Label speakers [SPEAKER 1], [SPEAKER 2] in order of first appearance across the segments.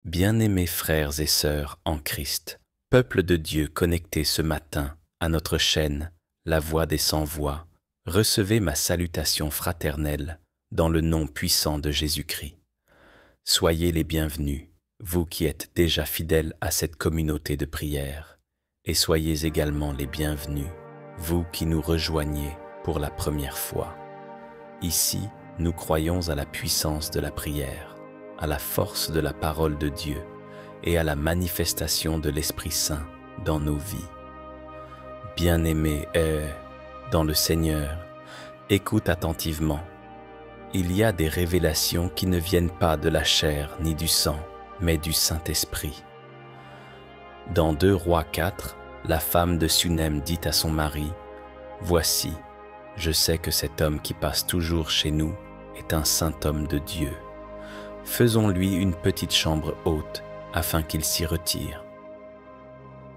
[SPEAKER 1] Bien-aimés frères et sœurs en Christ, peuple de Dieu connecté ce matin à notre chaîne, la voix des sans-voix, recevez ma salutation fraternelle dans le nom puissant de Jésus-Christ. Soyez les bienvenus, vous qui êtes déjà fidèles à cette communauté de prière, et soyez également les bienvenus, vous qui nous rejoignez pour la première fois. Ici, nous croyons à la puissance de la prière, à la force de la parole de Dieu et à la manifestation de l'Esprit Saint dans nos vies. Bien-aimés dans le Seigneur, écoute attentivement. Il y a des révélations qui ne viennent pas de la chair ni du sang, mais du Saint-Esprit. Dans 2 Rois 4, la femme de Sunem dit à son mari, « Voici, je sais que cet homme qui passe toujours chez nous est un saint homme de Dieu. Faisons-lui une petite chambre haute afin qu'il s'y retire. »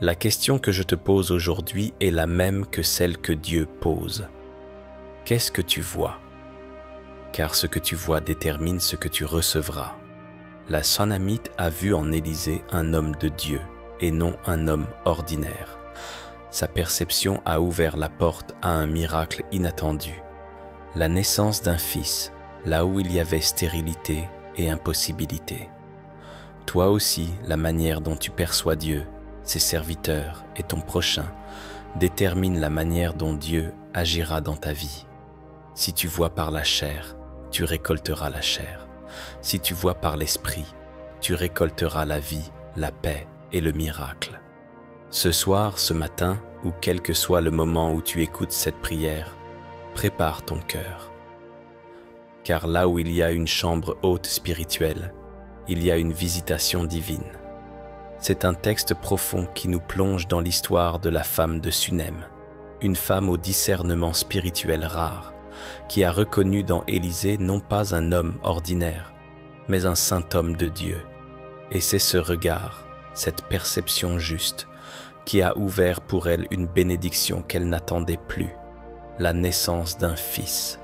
[SPEAKER 1] La question que je te pose aujourd'hui est la même que celle que Dieu pose. Qu'est-ce que tu vois? Car ce que tu vois détermine ce que tu recevras. La Sunamite a vu en Élisée un homme de Dieu et non un homme ordinaire. Sa perception a ouvert la porte à un miracle inattendu, la naissance d'un fils, là où il y avait stérilité et impossibilité. Toi aussi, la manière dont tu perçois Dieu, ses serviteurs et ton prochain détermine la manière dont Dieu agira dans ta vie. Si tu vois par la chair, tu récolteras la chair. Si tu vois par l'esprit, tu récolteras la vie, la paix et le miracle. Ce soir, ce matin, ou quel que soit le moment où tu écoutes cette prière, prépare ton cœur. Car là où il y a une chambre haute spirituelle, il y a une visitation divine. C'est un texte profond qui nous plonge dans l'histoire de la femme de Sunem, une femme au discernement spirituel rare, qui a reconnu dans Élisée non pas un homme ordinaire, mais un saint homme de Dieu. Et c'est ce regard, cette perception juste, qui a ouvert pour elle une bénédiction qu'elle n'attendait plus, la naissance d'un fils.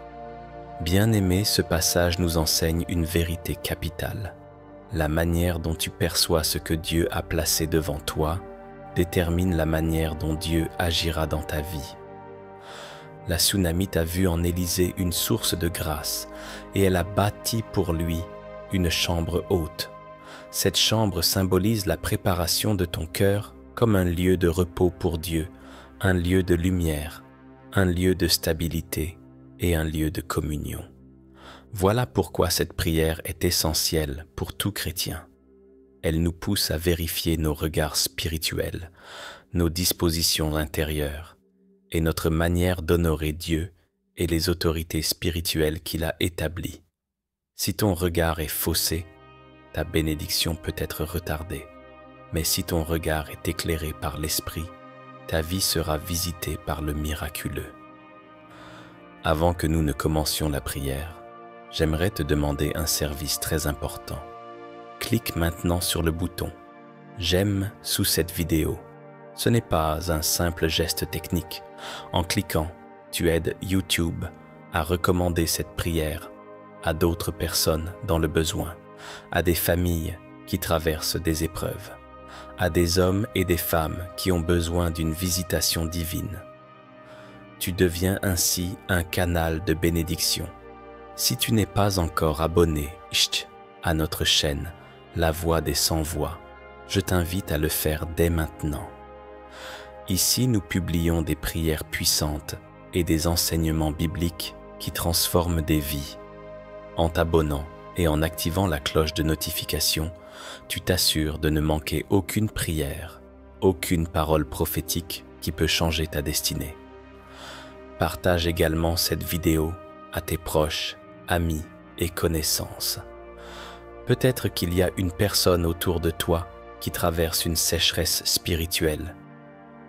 [SPEAKER 1] Bien-aimé, ce passage nous enseigne une vérité capitale. La manière dont tu perçois ce que Dieu a placé devant toi détermine la manière dont Dieu agira dans ta vie. La Sunamite a vu en Élisée une source de grâce et elle a bâti pour lui une chambre haute. Cette chambre symbolise la préparation de ton cœur comme un lieu de repos pour Dieu, un lieu de lumière, un lieu de stabilité et un lieu de communion. Voilà pourquoi cette prière est essentielle pour tout chrétien. Elle nous pousse à vérifier nos regards spirituels, nos dispositions intérieures et notre manière d'honorer Dieu et les autorités spirituelles qu'il a établies. Si ton regard est faussé, ta bénédiction peut être retardée. Mais si ton regard est éclairé par l'Esprit, ta vie sera visitée par le miraculeux. Avant que nous ne commencions la prière, j'aimerais te demander un service très important. Clique maintenant sur le bouton « J'aime » sous cette vidéo. Ce n'est pas un simple geste technique. En cliquant, tu aides YouTube à recommander cette prière à d'autres personnes dans le besoin, à des familles qui traversent des épreuves, à des hommes et des femmes qui ont besoin d'une visitation divine. Tu deviens ainsi un canal de bénédiction. Si tu n'es pas encore abonné à notre chaîne, La Voix des Sans-Voix, je t'invite à le faire dès maintenant. Ici, nous publions des prières puissantes et des enseignements bibliques qui transforment des vies. En t'abonnant et en activant la cloche de notification, tu t'assures de ne manquer aucune prière, aucune parole prophétique qui peut changer ta destinée. Partage également cette vidéo à tes proches, amis et connaissances. Peut-être qu'il y a une personne autour de toi qui traverse une sécheresse spirituelle,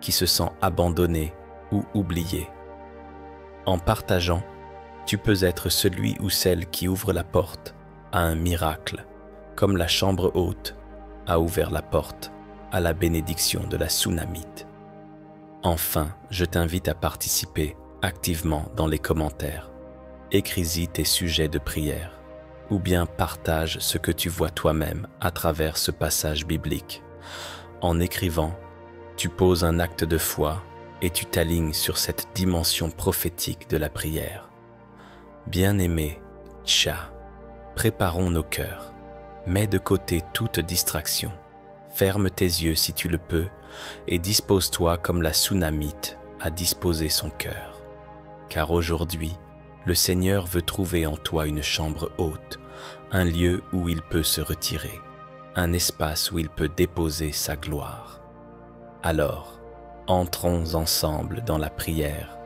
[SPEAKER 1] qui se sent abandonnée ou oubliée. En partageant, tu peux être celui ou celle qui ouvre la porte à un miracle, comme la chambre haute a ouvert la porte à la bénédiction de la Sunamite. Enfin, je t'invite à participer activement dans les commentaires. Écris-y tes sujets de prière ou bien partage ce que tu vois toi-même à travers ce passage biblique. En écrivant, tu poses un acte de foi et tu t'alignes sur cette dimension prophétique de la prière. Bien-aimé, Tcha, préparons nos cœurs. Mets de côté toute distraction. Ferme tes yeux si tu le peux et dispose-toi comme la Sunamite à disposer son cœur. Car aujourd'hui, le Seigneur veut trouver en toi une chambre haute, un lieu où il peut se retirer, un espace où il peut déposer sa gloire. Alors, entrons ensemble dans la prière.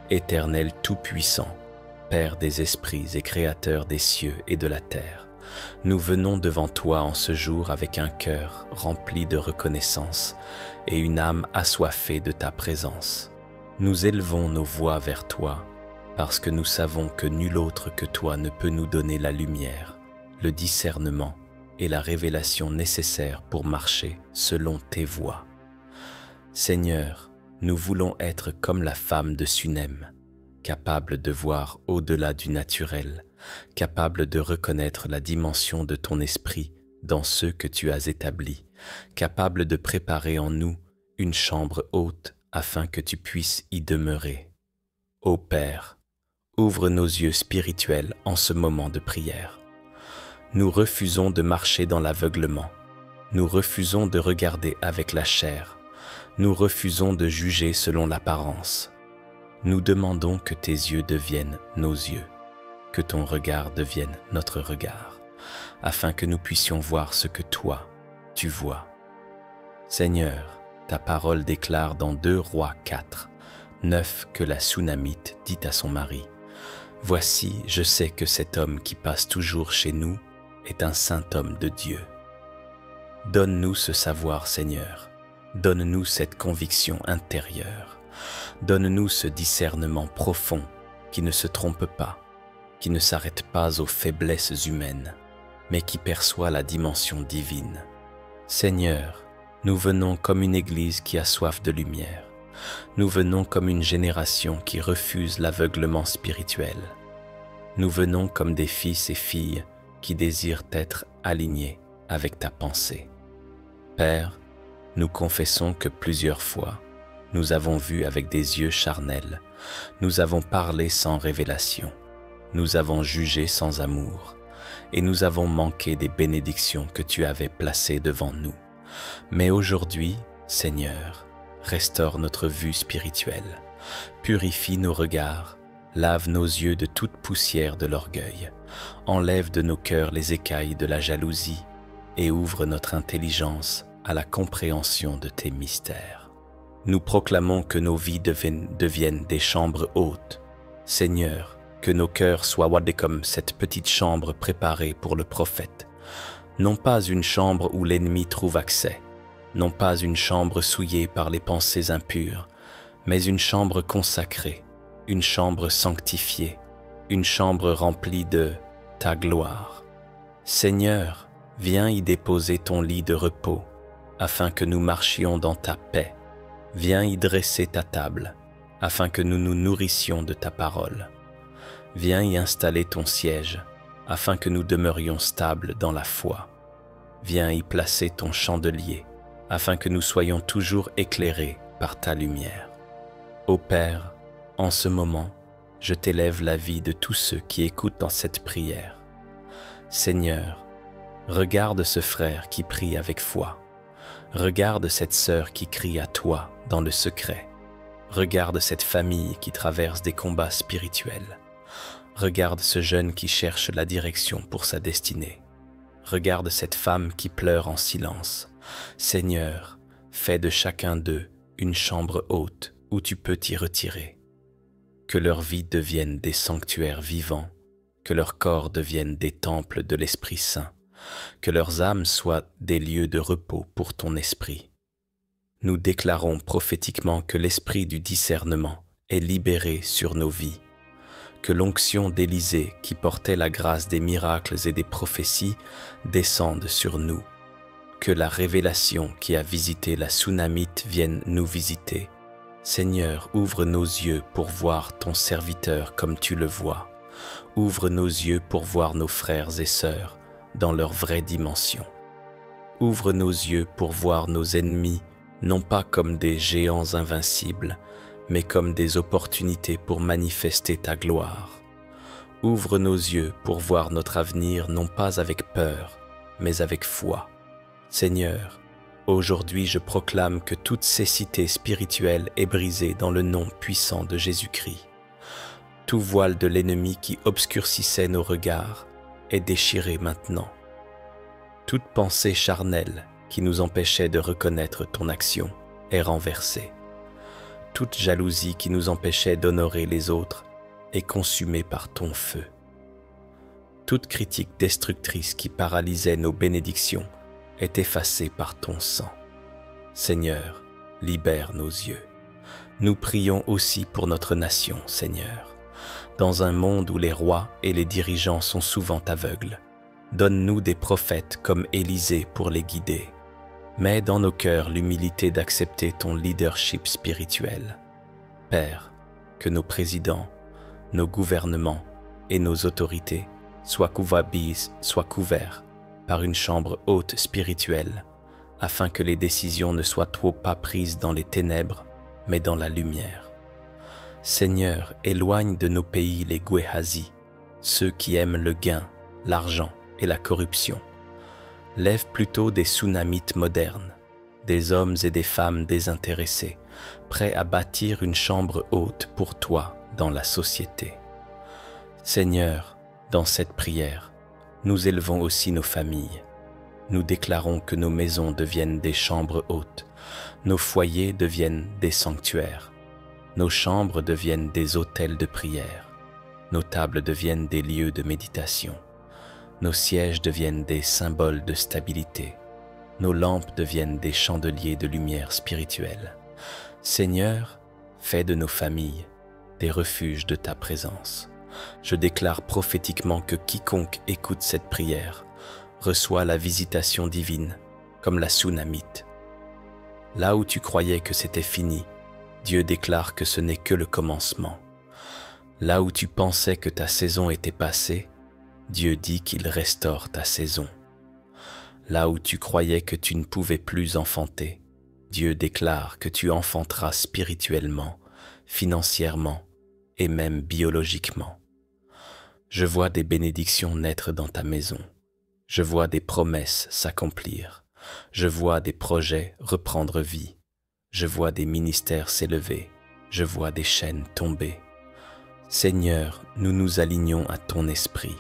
[SPEAKER 1] Éternel Tout-Puissant, Père des esprits et Créateur des cieux et de la terre, nous venons devant toi en ce jour avec un cœur rempli de reconnaissance et une âme assoiffée de ta présence. Nous élevons nos voix vers toi parce que nous savons que nul autre que toi ne peut nous donner la lumière, le discernement et la révélation nécessaires pour marcher selon tes voies. Seigneur, nous voulons être comme la femme de Sunem, capable de voir au-delà du naturel, capable de reconnaître la dimension de ton esprit dans ceux que tu as établis, capable de préparer en nous une chambre haute afin que tu puisses y demeurer. Ô Père, ouvre nos yeux spirituels en ce moment de prière. Nous refusons de marcher dans l'aveuglement. Nous refusons de regarder avec la chair. Nous refusons de juger selon l'apparence. Nous demandons que tes yeux deviennent nos yeux, que ton regard devienne notre regard, afin que nous puissions voir ce que toi, tu vois. Seigneur, ta parole déclare dans 2 Rois 4, 9 que la Sunamite dit à son mari « Voici, je sais que cet homme qui passe toujours chez nous est un saint homme de Dieu. » Donne-nous ce savoir, Seigneur. Donne-nous cette conviction intérieure. Donne-nous ce discernement profond qui ne se trompe pas, qui ne s'arrête pas aux faiblesses humaines, mais qui perçoit la dimension divine. Seigneur, nous venons comme une église qui a soif de lumière. Nous venons comme une génération qui refuse l'aveuglement spirituel. Nous venons comme des fils et filles qui désirent être alignés avec ta pensée. Père, nous confessons que plusieurs fois, nous avons vu avec des yeux charnels, nous avons parlé sans révélation, nous avons jugé sans amour, et nous avons manqué des bénédictions que tu avais placées devant nous. Mais aujourd'hui, Seigneur, restaure notre vue spirituelle, purifie nos regards, lave nos yeux de toute poussière de l'orgueil, enlève de nos cœurs les écailles de la jalousie et ouvre notre intelligence à la compréhension de tes mystères. Nous proclamons que nos vies deviennent des chambres hautes. Seigneur, que nos cœurs soient comme cette petite chambre préparée pour le prophète. Non pas une chambre où l'ennemi trouve accès, non pas une chambre souillée par les pensées impures, mais une chambre consacrée, une chambre sanctifiée, une chambre remplie de ta gloire. Seigneur, viens y déposer ton lit de repos, afin que nous marchions dans ta paix. Viens y dresser ta table, afin que nous nous nourrissions de ta parole. Viens y installer ton siège, afin que nous demeurions stables dans la foi. Viens y placer ton chandelier, afin que nous soyons toujours éclairés par ta lumière. Ô Père, en ce moment, je t'élève la vie de tous ceux qui écoutent dans cette prière. Seigneur, regarde ce frère qui prie avec foi. Regarde cette sœur qui crie à toi dans le secret. Regarde cette famille qui traverse des combats spirituels. Regarde ce jeune qui cherche la direction pour sa destinée. Regarde cette femme qui pleure en silence. Seigneur, fais de chacun d'eux une chambre haute où tu peux t'y retirer. Que leur vie devienne des sanctuaires vivants, que leurs corps deviennent des temples de l'Esprit Saint, que leurs âmes soient des lieux de repos pour ton esprit. Nous déclarons prophétiquement que l'esprit du discernement est libéré sur nos vies, que l'onction d'Élisée qui portait la grâce des miracles et des prophéties descende sur nous, que la révélation qui a visité la Sunamite vienne nous visiter. Seigneur, ouvre nos yeux pour voir ton serviteur comme tu le vois. Ouvre nos yeux pour voir nos frères et sœurs dans leur vraie dimension. Ouvre nos yeux pour voir nos ennemis non pas comme des géants invincibles, mais comme des opportunités pour manifester ta gloire. Ouvre nos yeux pour voir notre avenir non pas avec peur, mais avec foi. Seigneur, aujourd'hui je proclame que toute cécité spirituelle est brisée dans le nom puissant de Jésus-Christ. Tout voile de l'ennemi qui obscurcissait nos regards est déchiré maintenant. Toute pensée charnelle qui nous empêchait de reconnaître ton action est renversée. Toute jalousie qui nous empêchait d'honorer les autres est consumée par ton feu. Toute critique destructrice qui paralysait nos bénédictions est effacée par ton sang. Seigneur, libère nos yeux. Nous prions aussi pour notre nation, Seigneur. Dans un monde où les rois et les dirigeants sont souvent aveugles, donne-nous des prophètes comme Élisée pour les guider. Mets dans nos cœurs l'humilité d'accepter ton leadership spirituel. Père, que nos présidents, nos gouvernements et nos autorités soient couverts par une chambre haute spirituelle, afin que les décisions ne soient trop pas prises dans les ténèbres, mais dans la lumière. Seigneur, éloigne de nos pays les Gehazi, ceux qui aiment le gain, l'argent et la corruption. Lève plutôt des Sunamites modernes, des hommes et des femmes désintéressés, prêts à bâtir une chambre haute pour toi dans la société. Seigneur, dans cette prière, nous élevons aussi nos familles. Nous déclarons que nos maisons deviennent des chambres hautes, nos foyers deviennent des sanctuaires, nos chambres deviennent des autels de prière, nos tables deviennent des lieux de méditation. Nos sièges deviennent des symboles de stabilité. Nos lampes deviennent des chandeliers de lumière spirituelle. Seigneur, fais de nos familles des refuges de ta présence. Je déclare prophétiquement que quiconque écoute cette prière reçoit la visitation divine comme la Sunamite. Là où tu croyais que c'était fini, Dieu déclare que ce n'est que le commencement. Là où tu pensais que ta saison était passée, Dieu dit qu'il restaure ta saison. Là où tu croyais que tu ne pouvais plus enfanter, Dieu déclare que tu enfanteras spirituellement, financièrement et même biologiquement. Je vois des bénédictions naître dans ta maison. Je vois des promesses s'accomplir. Je vois des projets reprendre vie. Je vois des ministères s'élever. Je vois des chaînes tomber. Seigneur, nous nous alignons à ton esprit.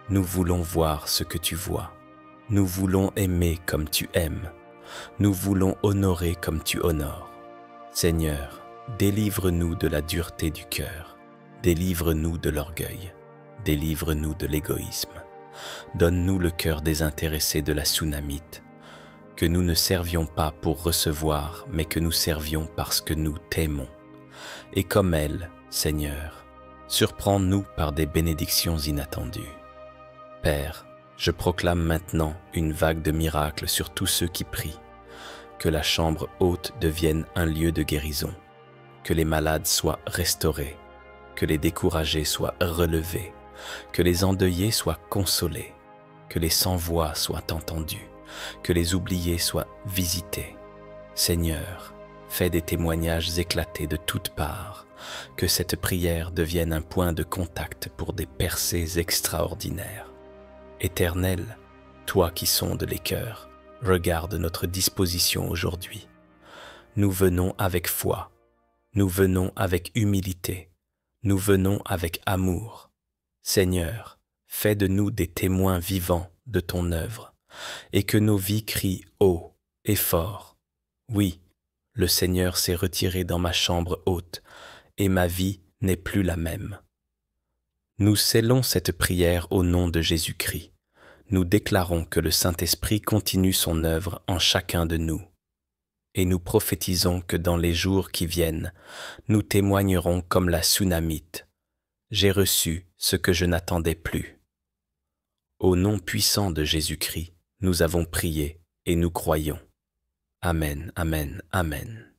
[SPEAKER 1] Nous voulons voir ce que tu vois. Nous voulons aimer comme tu aimes. Nous voulons honorer comme tu honores. Seigneur, délivre-nous de la dureté du cœur. Délivre-nous de l'orgueil. Délivre-nous de l'égoïsme. Donne-nous le cœur désintéressé de la Sunamite. Que nous ne servions pas pour recevoir, mais que nous servions parce que nous t'aimons. Et comme elle, Seigneur, surprends-nous par des bénédictions inattendues. Père, je proclame maintenant une vague de miracles sur tous ceux qui prient, que la chambre haute devienne un lieu de guérison, que les malades soient restaurés, que les découragés soient relevés, que les endeuillés soient consolés, que les sans-voix soient entendus, que les oubliés soient visités. Seigneur, fais des témoignages éclatés de toutes parts, que cette prière devienne un point de contact pour des percées extraordinaires. Éternel, toi qui sondes les cœurs, regarde notre disposition aujourd'hui. Nous venons avec foi, nous venons avec humilité, nous venons avec amour. Seigneur, fais de nous des témoins vivants de ton œuvre, et que nos vies crient haut et fort. Oui, le Seigneur s'est retiré dans ma chambre haute, et ma vie n'est plus la même. Nous scellons cette prière au nom de Jésus-Christ. Nous déclarons que le Saint-Esprit continue son œuvre en chacun de nous. Et nous prophétisons que dans les jours qui viennent, nous témoignerons comme la Sunamite. J'ai reçu ce que je n'attendais plus. Au nom puissant de Jésus-Christ, nous avons prié et nous croyons. Amen, amen, amen.